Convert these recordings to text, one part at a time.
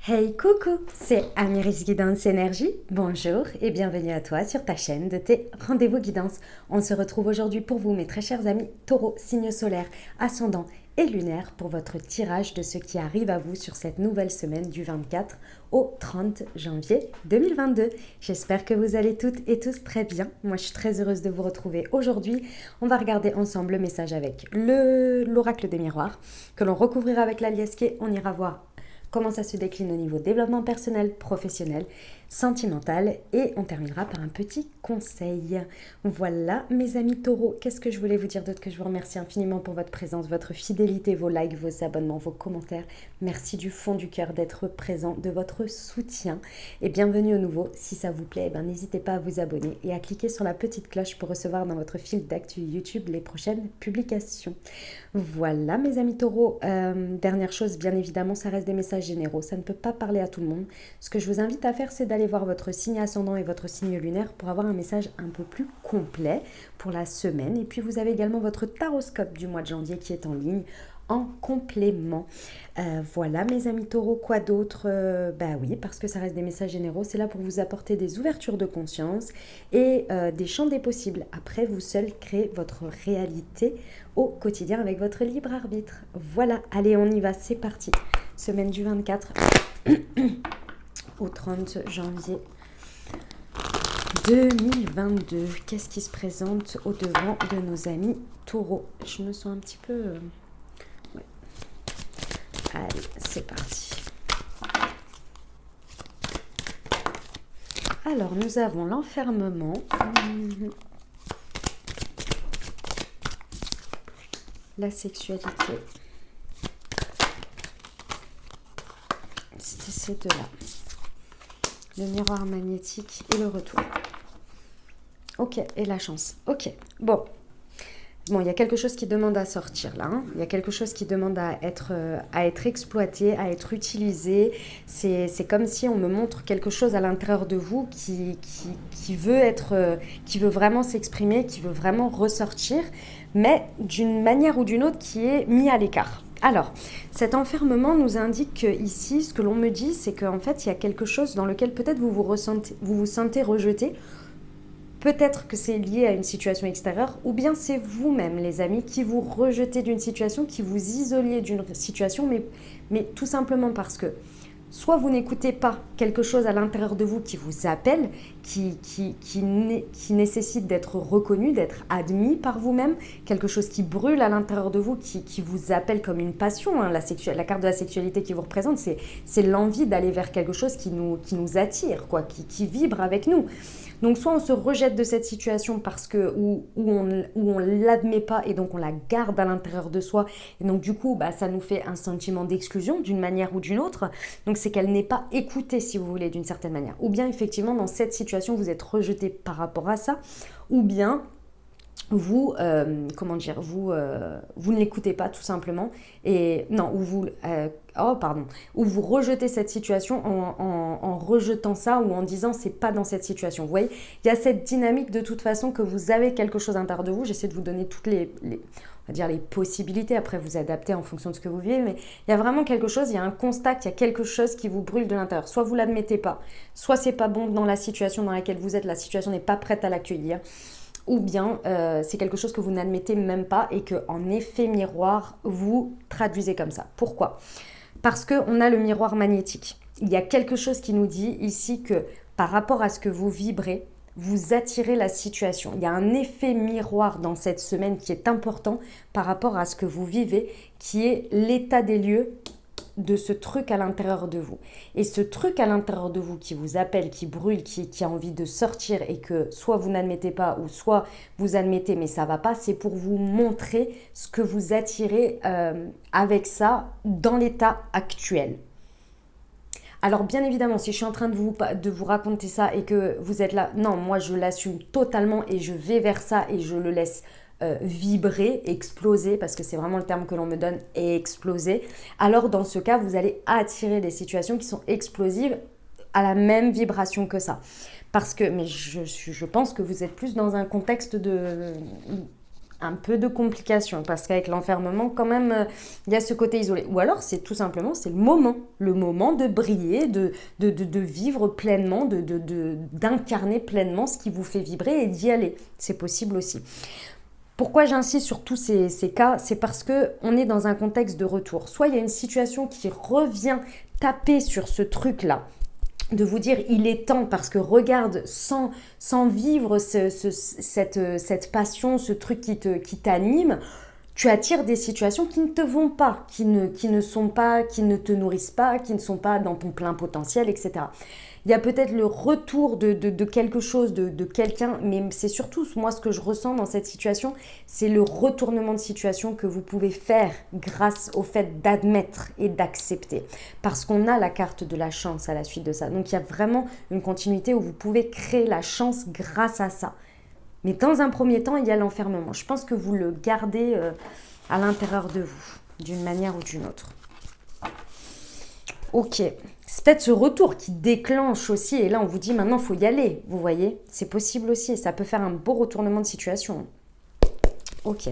Hey coucou, c'est Amiris Guidance Énergie. Bonjour et bienvenue à toi sur ta chaîne de tes rendez-vous guidance. On se retrouve aujourd'hui pour vous, mes très chers amis Taureau, signe solaire, ascendant et lunaire, pour votre tirage de ce qui arrive à vous sur cette nouvelle semaine du 24 au 30 janvier 2022. J'espère que vous allez toutes et tous très bien. Moi, je suis très heureuse de vous retrouver aujourd'hui. On va regarder ensemble le message avec l'oracle des miroirs que l'on recouvrira avec la liesque. On ira voir comment ça se décline au niveau développement personnel, professionnel, sentimental, et on terminera par un petit conseil. Voilà mes amis taureaux, qu'est-ce que je voulais vous dire d'autre? Que je vous remercie infiniment pour votre présence, votre fidélité, vos likes, vos abonnements, vos commentaires. Merci du fond du cœur d'être présent, de votre soutien, et bienvenue au nouveau. Si ça vous plaît, n'hésitez pas à vous abonner et à cliquer sur la petite cloche pour recevoir dans votre fil d'actu YouTube les prochaines publications. Voilà mes amis taureaux, dernière chose, bien évidemment, ça reste des messages généraux, ça ne peut pas parler à tout le monde. Ce que je vous invite à faire, c'est d'aller voir votre signe ascendant et votre signe lunaire pour avoir un message un peu plus complet pour la semaine. Et puis vous avez également votre taroscope du mois de janvier qui est en ligne en complément. Voilà mes amis taureaux, quoi d'autre? Oui, parce que ça reste des messages généraux, c'est là pour vous apporter des ouvertures de conscience et des champs des possibles. Après, vous seul créez votre réalité au quotidien avec votre libre arbitre. Voilà, allez, on y va, c'est parti. Semaine du 24 au 30 janvier 2022. Qu'est-ce qui se présente au devant de nos amis taureaux? Je me sens un petit peu... Ouais. Allez, c'est parti. Alors, nous avons l'enfermement. La sexualité. C'était ces deux-là. Le miroir magnétique et le retour. Ok, et la chance. Ok, bon, il y a quelque chose qui demande à sortir là. Il y a quelque chose qui demande à être exploité, à être utilisé. C'est comme si on me montre quelque chose à l'intérieur de vous qui veut vraiment s'exprimer, qui veut vraiment ressortir, mais d'une manière ou d'une autre qui est mis à l'écart. Alors, cet enfermement nous indique que ici, ce que l'on me dit, c'est qu'en fait, il y a quelque chose dans lequel peut-être vous vous sentez rejeté. Peut-être que c'est lié à une situation extérieure, ou bien c'est vous-même, les amis, qui vous rejetez d'une situation, qui vous isoliez d'une situation, mais tout simplement parce que soit vous n'écoutez pas quelque chose à l'intérieur de vous qui vous appelle, qui nécessite d'être reconnu, d'être admis par vous-même, quelque chose qui brûle à l'intérieur de vous, qui vous appelle comme une passion. La carte de la sexualité qui vous représente, c'est l'envie d'aller vers quelque chose qui nous attire, quoi, qui vibre avec nous. Donc soit on se rejette de cette situation parce que où on l'admet pas et donc on la garde à l'intérieur de soi, et donc du coup ça nous fait un sentiment d'exclusion d'une manière ou d'une autre. Donc c'est qu'elle n'est pas écoutée, si vous voulez, d'une certaine manière. Ou bien effectivement dans cette situation vous êtes rejeté par rapport à ça, ou bien vous, vous ne l'écoutez pas tout simplement, et non, ou vous rejetez cette situation en rejetant ça, ou en disant c'est pas dans cette situation. Vous voyez, il y a cette dynamique de toute façon que vous avez quelque chose à l'intérieur de vous. J'essaie de vous donner toutes les possibilités, après vous adaptez en fonction de ce que vous vivez, mais il y a vraiment quelque chose, il y a un constat, il y a quelque chose qui vous brûle de l'intérieur. Soit vous l'admettez pas, soit c'est pas bon dans la situation dans laquelle vous êtes, la situation n'est pas prête à l'accueillir, ou bien c'est quelque chose que vous n'admettez même pas et que en effet miroir vous traduisez comme ça. Pourquoi? Parce qu'on a le miroir magnétique. Il y a quelque chose qui nous dit ici que par rapport à ce que vous vibrez, vous attirez la situation. Il y a un effet miroir dans cette semaine qui est important par rapport à ce que vous vivez, qui est l'état des lieux de ce truc à l'intérieur de vous. Et ce truc à l'intérieur de vous qui vous appelle, qui brûle, qui a envie de sortir, et que soit vous n'admettez pas, ou soit vous admettez mais ça va pas, c'est pour vous montrer ce que vous attirez avec ça dans l'état actuel. Alors bien évidemment, si je suis en train de vous raconter ça et que vous êtes là, non, moi je l'assume totalement et je vais vers ça et je le laisse vibrer, exploser, parce que c'est vraiment le terme que l'on me donne, exploser. Alors dans ce cas, vous allez attirer des situations qui sont explosives à la même vibration que ça. Parce que, mais je pense que vous êtes plus dans un contexte un peu de complications parce qu'avec l'enfermement, quand même, il y a ce côté isolé. Ou alors, c'est tout simplement, c'est le moment de briller, de vivre pleinement, d'incarner pleinement ce qui vous fait vibrer et d'y aller. C'est possible aussi. Pourquoi j'insiste sur tous ces cas? C'est parce qu'on est dans un contexte de retour. Soit il y a une situation qui revient taper sur ce truc-là, de vous dire il est temps parce que regarde, sans vivre cette passion, ce truc qui t'anime, tu attires des situations qui ne te vont pas, qui ne te nourrissent pas, qui ne sont pas dans ton plein potentiel, etc. Il y a peut-être le retour de quelque chose, de quelqu'un, mais c'est surtout moi ce que je ressens dans cette situation, c'est le retournement de situation que vous pouvez faire grâce au fait d'admettre et d'accepter. Parce qu'on a la carte de la chance à la suite de ça. Donc il y a vraiment une continuité où vous pouvez créer la chance grâce à ça. Mais dans un premier temps, il y a l'enfermement. Je pense que vous le gardez à l'intérieur de vous, d'une manière ou d'une autre. Ok, c'est peut-être ce retour qui déclenche aussi, et là on vous dit maintenant il faut y aller, vous voyez, c'est possible aussi, ça peut faire un beau retournement de situation. Ok,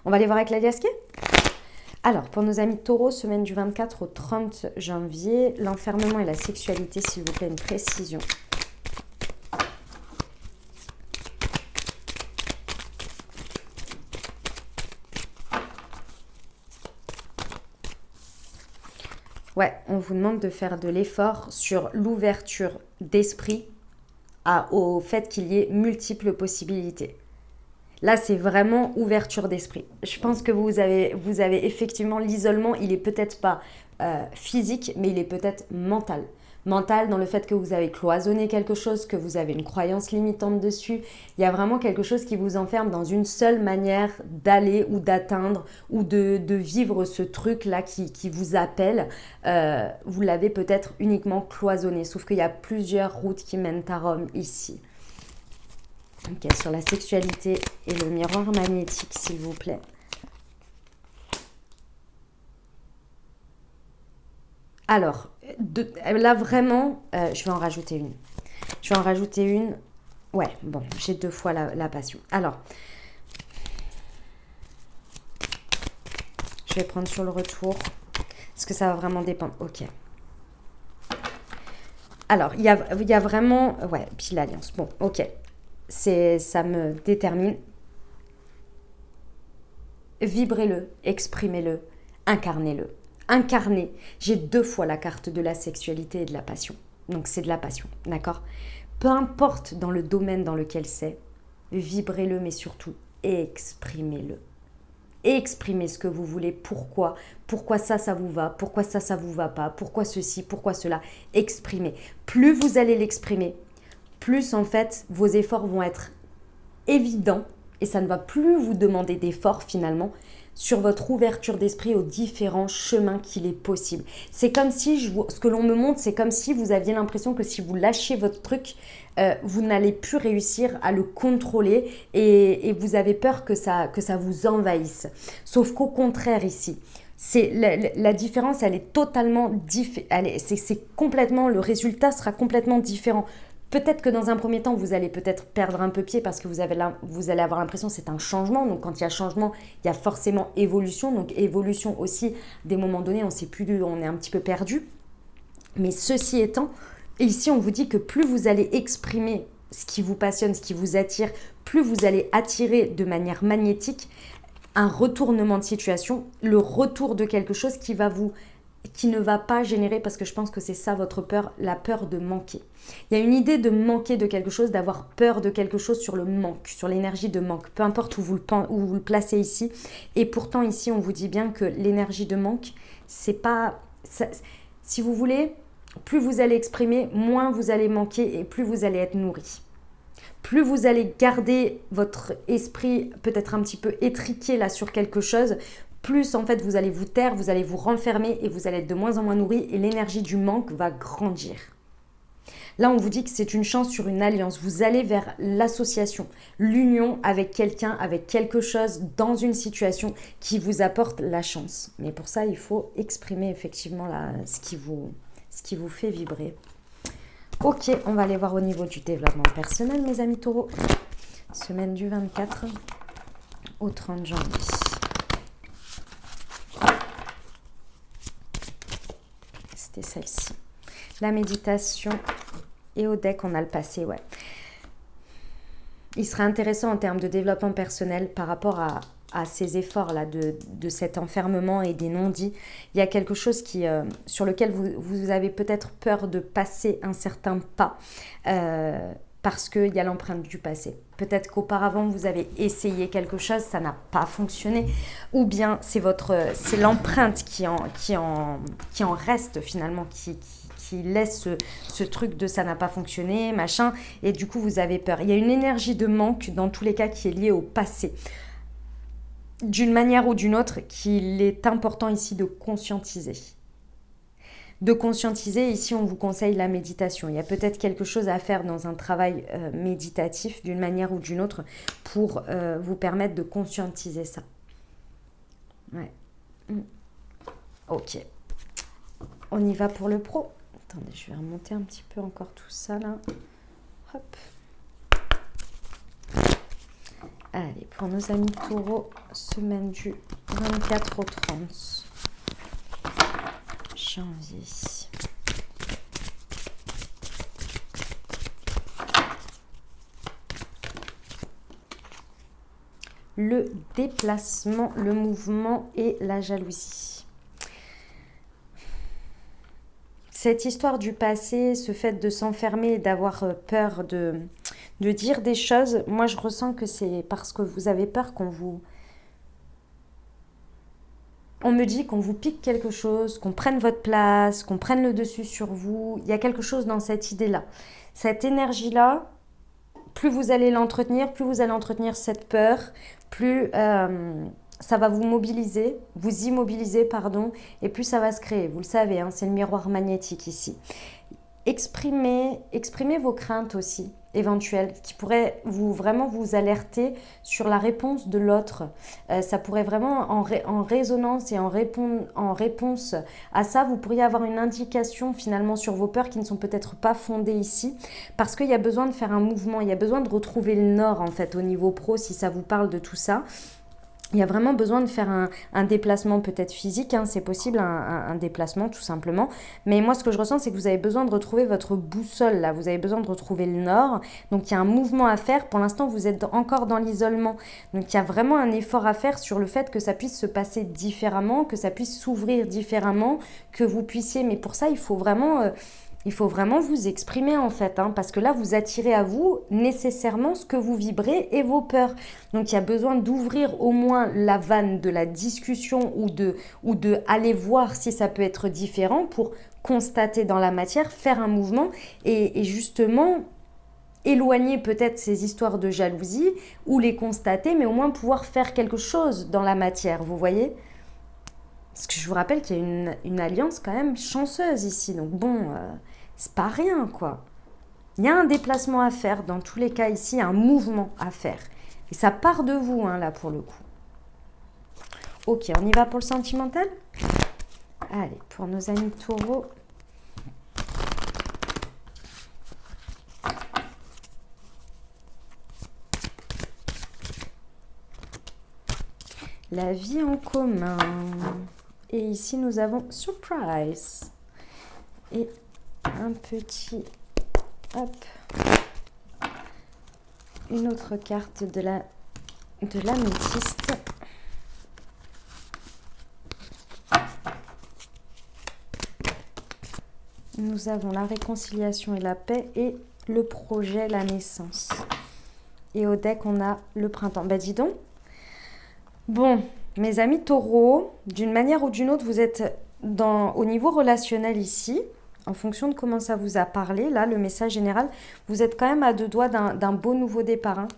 on va aller voir avec la Liasquet. Alors, pour nos amis taureaux, semaine du 24 au 30 janvier, l'enfermement et la sexualité, s'il vous plaît, une précision. Ouais, on vous demande de faire de l'effort sur l'ouverture d'esprit au fait qu'il y ait multiples possibilités. Là, c'est vraiment ouverture d'esprit. Je pense que vous avez effectivement l'isolement, il est peut-être pas physique, mais il est peut-être mental. Mental dans le fait que vous avez cloisonné quelque chose, que vous avez une croyance limitante dessus. Il y a vraiment quelque chose qui vous enferme dans une seule manière d'aller ou d'atteindre ou de vivre ce truc-là qui vous appelle. Vous l'avez peut-être uniquement cloisonné, sauf qu'il y a plusieurs routes qui mènent à Rome ici. Ok, sur la sexualité et le miroir magnétique, s'il vous plaît. Alors, là vraiment, je vais en rajouter une. Ouais, bon, j'ai 2 fois la passion. Alors, je vais prendre sur le retour. Est-ce que ça va vraiment dépendre? Ok. Alors, il y a vraiment... Ouais, puis l'alliance. Bon, ok. Ça me détermine. Vibrez-le, exprimez-le, incarnez-le. Incarner, j'ai 2 fois la carte de la sexualité et de la passion. Donc c'est de la passion, d'accord? Peu importe dans le domaine dans lequel c'est, vibrez-le, mais surtout exprimez-le. Exprimez ce que vous voulez, pourquoi ça vous va, pourquoi ça vous va pas, pourquoi ceci, pourquoi cela. Exprimez. Plus vous allez l'exprimer, plus en fait vos efforts vont être évidents et ça ne va plus vous demander d'efforts finalement sur votre ouverture d'esprit aux différents chemins qu'il est possible. C'est comme si, ce que l'on me montre, c'est comme si vous aviez l'impression que si vous lâchez votre truc, vous n'allez plus réussir à le contrôler et vous avez peur que ça vous envahisse. Sauf qu'au contraire ici, la différence, elle est totalement différente. C'est complètement, le résultat sera complètement différent. Peut-être que dans un premier temps, vous allez peut-être perdre un peu pied parce que vous allez avoir l'impression que c'est un changement. Donc, quand il y a changement, il y a forcément évolution. Donc, évolution aussi, des moments donnés, on est un petit peu perdu. Mais ceci étant, ici, on vous dit que plus vous allez exprimer ce qui vous passionne, ce qui vous attire, plus vous allez attirer de manière magnétique un retournement de situation, le retour de quelque chose qui ne va pas générer, parce que je pense que c'est ça votre peur, la peur de manquer. Il y a une idée de manquer de quelque chose, d'avoir peur de quelque chose sur le manque, sur l'énergie de manque, peu importe où vous le placez ici. Et pourtant ici, on vous dit bien que l'énergie de manque, c'est pas... si vous voulez, plus vous allez exprimer, moins vous allez manquer et plus vous allez être nourri. Plus vous allez garder votre esprit peut-être un petit peu étriqué là sur quelque chose, plus en fait vous allez vous taire, vous allez vous renfermer et vous allez être de moins en moins nourri et l'énergie du manque va grandir. Là, on vous dit que c'est une chance sur une alliance. Vous allez vers l'association, l'union avec quelqu'un, avec quelque chose dans une situation qui vous apporte la chance. Mais pour ça, il faut exprimer effectivement ce qui vous fait vibrer. Ok, on va aller voir au niveau du développement personnel, mes amis taureaux. Semaine du 24 au 30 janvier. C'était celle-ci. La méditation et au deck, on a le passé, ouais. Il serait intéressant en termes de développement personnel par rapport à ces efforts-là de cet enfermement et des non-dits. Il y a quelque chose sur lequel vous avez peut-être peur de passer un certain pas parce qu'il y a l'empreinte du passé. Peut-être qu'auparavant, vous avez essayé quelque chose, ça n'a pas fonctionné, ou bien c'est l'empreinte qui en reste finalement, qui laisse ce truc de ça n'a pas fonctionné, machin, et du coup vous avez peur. Il y a une énergie de manque dans tous les cas qui est liée au passé. D'une manière ou d'une autre, qu'il est important ici de conscientiser. De conscientiser, ici on vous conseille la méditation. Il y a peut-être quelque chose à faire dans un travail méditatif d'une manière ou d'une autre pour vous permettre de conscientiser ça. Ouais. Ok. On y va pour le pro. Attendez, je vais remonter un petit peu encore tout ça là. Hop. Allez, pour nos amis taureaux, semaine du 24 au 30 janvier. Le déplacement, le mouvement et la jalousie. Cette histoire du passé, ce fait de s'enfermer et d'avoir peur de dire des choses, moi je ressens que c'est parce que vous avez peur on me dit qu'on vous pique quelque chose, qu'on prenne votre place, qu'on prenne le dessus sur vous. Il y a quelque chose dans cette idée-là. Cette énergie-là, plus vous allez l'entretenir, plus vous allez entretenir cette peur, plus ça va vous immobiliser, pardon, et plus ça va se créer. Vous le savez, hein, c'est le miroir magnétique ici. Exprimez vos craintes aussi, éventuelles, qui pourraient vraiment vous alerter sur la réponse de l'autre. Ça pourrait vraiment, en résonance et en réponse à ça, vous pourriez avoir une indication finalement sur vos peurs qui ne sont peut-être pas fondées ici, parce qu'il y a besoin de faire un mouvement, il y a besoin de retrouver le nord en fait au niveau pro, si ça vous parle de tout ça. Il y a vraiment besoin de faire un déplacement peut-être physique, hein, c'est possible, un déplacement tout simplement. Mais moi, ce que je ressens, c'est que vous avez besoin de retrouver votre boussole, là. Vous avez besoin de retrouver le nord. Donc, il y a un mouvement à faire. Pour l'instant, vous êtes encore dans l'isolement. Donc, il y a vraiment un effort à faire sur le fait que ça puisse se passer différemment, que ça puisse s'ouvrir différemment, que vous puissiez... Mais pour ça, il faut vraiment vous exprimer en fait, hein, parce que là, vous attirez à vous nécessairement ce que vous vibrez et vos peurs. Donc, il y a besoin d'ouvrir au moins la vanne de la discussion ou de aller voir si ça peut être différent pour constater dans la matière, faire un mouvement et justement éloigner peut-être ces histoires de jalousie ou les constater, mais au moins pouvoir faire quelque chose dans la matière, vous voyez ? Parce que je vous rappelle qu'il y a une alliance quand même chanceuse ici. Donc bon, c'est pas rien quoi. Il y a un déplacement à faire. Dans tous les cas ici, un mouvement à faire. Et ça part de vous hein, là pour le coup. Ok, on y va pour le sentimental ? Allez, pour nos amis taureaux. La vie en commun. Et ici, nous avons surprise. Et un petit... Hop. Une autre carte de l'améthyste. Nous avons la réconciliation et la paix et le projet, la naissance. Et au deck, on a le printemps. Bah dis donc. Bon, mes amis taureaux, d'une manière ou d'une autre, vous êtes au niveau relationnel ici, en fonction de comment ça vous a parlé, là, le message général, vous êtes quand même à 2 doigts d'un beau nouveau départ. Hein,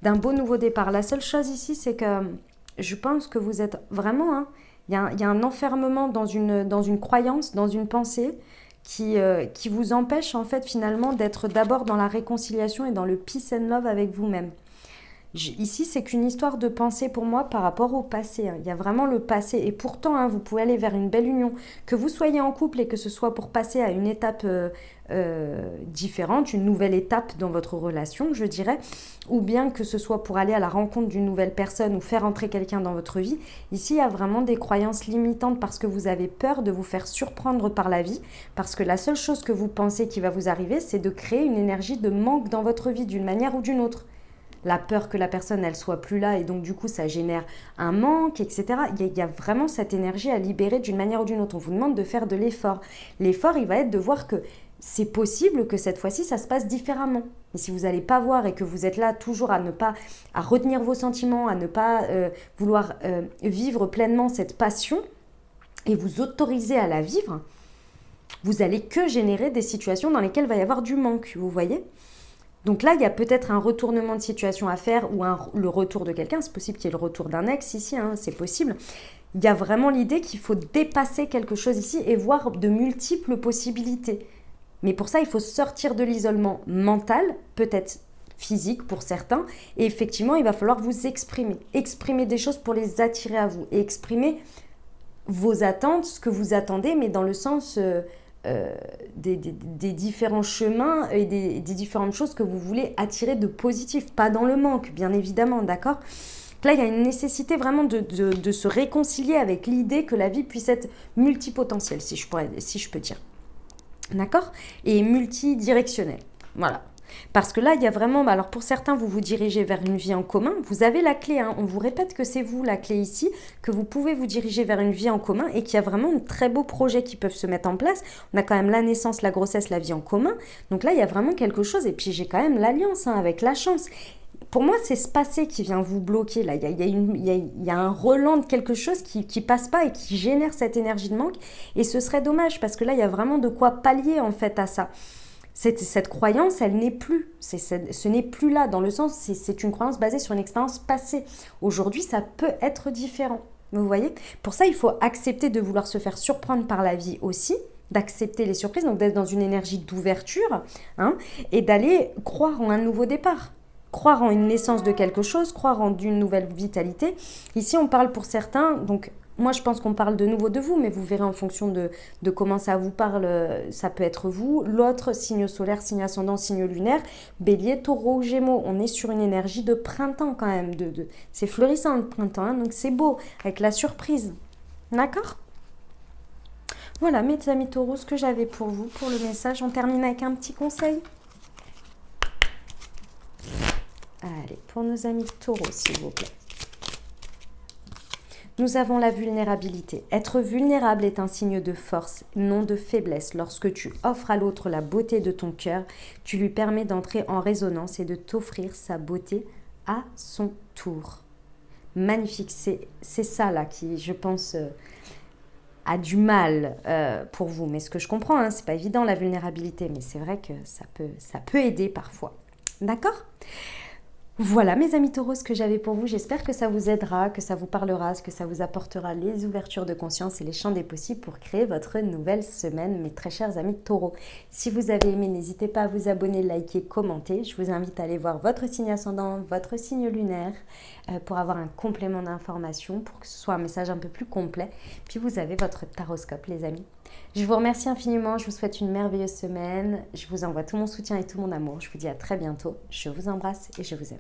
d'un beau nouveau départ. La seule chose ici, c'est que je pense que vous êtes vraiment... Hein, y a un enfermement dans une croyance, dans une pensée qui vous empêche en fait finalement d'être d'abord dans la réconciliation et dans le peace and love avec vous-même. Ici, c'est qu'une histoire de pensée pour moi par rapport au passé. Hein. Il y a vraiment le passé. Et pourtant, hein, vous pouvez aller vers une belle union. Que vous soyez en couple et que ce soit pour passer à une étape différente, une nouvelle étape dans votre relation, je dirais, ou bien que ce soit pour aller à la rencontre d'une nouvelle personne ou faire entrer quelqu'un dans votre vie. Ici, il y a vraiment des croyances limitantes parce que vous avez peur de vous faire surprendre par la vie, parce que la seule chose que vous pensez qui va vous arriver, c'est de créer une énergie de manque dans votre vie d'une manière ou d'une autre. La peur que la personne, elle soit plus là et donc du coup, ça génère un manque, etc. Il y a vraiment cette énergie à libérer d'une manière ou d'une autre. On vous demande de faire de l'effort. L'effort, il va être de voir que c'est possible que cette fois-ci, ça se passe différemment. Mais si vous n'allez pas voir et que vous êtes là toujours à retenir vos sentiments, à ne pas vouloir vivre pleinement cette passion et vous autoriser à la vivre, vous allez que générer des situations dans lesquelles il va y avoir du manque, vous voyez ? Donc là, il y a peut-être un retournement de situation à faire ou le retour de quelqu'un. C'est possible qu'il y ait le retour d'un ex ici, hein, c'est possible. Il y a vraiment l'idée qu'il faut dépasser quelque chose ici et voir de multiples possibilités. Mais pour ça, il faut sortir de l'isolement mental, peut-être physique pour certains. Et effectivement, il va falloir vous exprimer. Exprimer des choses pour les attirer à vous. Et exprimer vos attentes, ce que vous attendez, mais dans le sens... des différents chemins et des différentes choses que vous voulez attirer de positif, pas dans le manque, bien évidemment, d'accord ? Là, il y a une nécessité vraiment de se réconcilier avec l'idée que la vie puisse être multipotentielle, si je peux dire. D'accord ? Et multidirectionnelle. Voilà. Parce que là, il y a vraiment... Alors pour certains, vous vous dirigez vers une vie en commun. Vous avez la clé. Hein. On vous répète que c'est vous la clé ici, que vous pouvez vous diriger vers une vie en commun et qu'il y a vraiment de très beaux projets qui peuvent se mettre en place. On a quand même la naissance, la grossesse, la vie en commun. Donc là, il y a vraiment quelque chose. Et puis j'ai quand même l'alliance avec la chance. Pour moi, c'est ce passé qui vient vous bloquer. Là, il y a un relent de quelque chose qui passe pas et qui génère cette énergie de manque. Et ce serait dommage parce que là, il y a vraiment de quoi pallier en fait à ça. Cette croyance, elle n'est plus. Ce n'est plus là, dans le sens, c'est une croyance basée sur une expérience passée. Aujourd'hui, ça peut être différent. Vous voyez ? Pour ça, il faut accepter de vouloir se faire surprendre par la vie aussi, d'accepter les surprises, donc d'être dans une énergie d'ouverture, hein, et d'aller croire en un nouveau départ. Croire en une naissance de quelque chose, croire en une nouvelle vitalité. Ici, on parle pour certains, donc moi je pense qu'on parle de nouveau de vous, mais vous verrez en fonction de comment ça vous parle, ça peut être vous. L'autre, signe solaire, signe ascendant, signe lunaire, bélier, taureau, gémeaux. On est sur une énergie de printemps quand même. C'est florissant le printemps, hein, donc c'est beau, avec la surprise. D'accord ? Voilà mes amis taureaux, ce que j'avais pour vous, pour le message. On termine avec un petit conseil. Allez, pour nos amis taureaux, s'il vous plaît. Nous avons la vulnérabilité. Être vulnérable est un signe de force, non de faiblesse. Lorsque tu offres à l'autre la beauté de ton cœur, tu lui permets d'entrer en résonance et de t'offrir sa beauté à son tour. Magnifique, c'est ça là qui, je pense, a du mal pour vous. Mais ce que je comprends, hein, c'est pas évident la vulnérabilité, mais c'est vrai que ça peut aider parfois. D'accord ? Voilà mes amis taureaux, ce que j'avais pour vous. J'espère que ça vous aidera, que ça vous parlera, que ça vous apportera les ouvertures de conscience et les champs des possibles pour créer votre nouvelle semaine, mes très chers amis taureaux. Si vous avez aimé, n'hésitez pas à vous abonner, liker, commenter. Je vous invite à aller voir votre signe ascendant, votre signe lunaire pour avoir un complément d'information, pour que ce soit un message un peu plus complet. Puis vous avez votre taroscope les amis. Je vous remercie infiniment, je vous souhaite une merveilleuse semaine. Je vous envoie tout mon soutien et tout mon amour. Je vous dis à très bientôt. Je vous embrasse et je vous aime.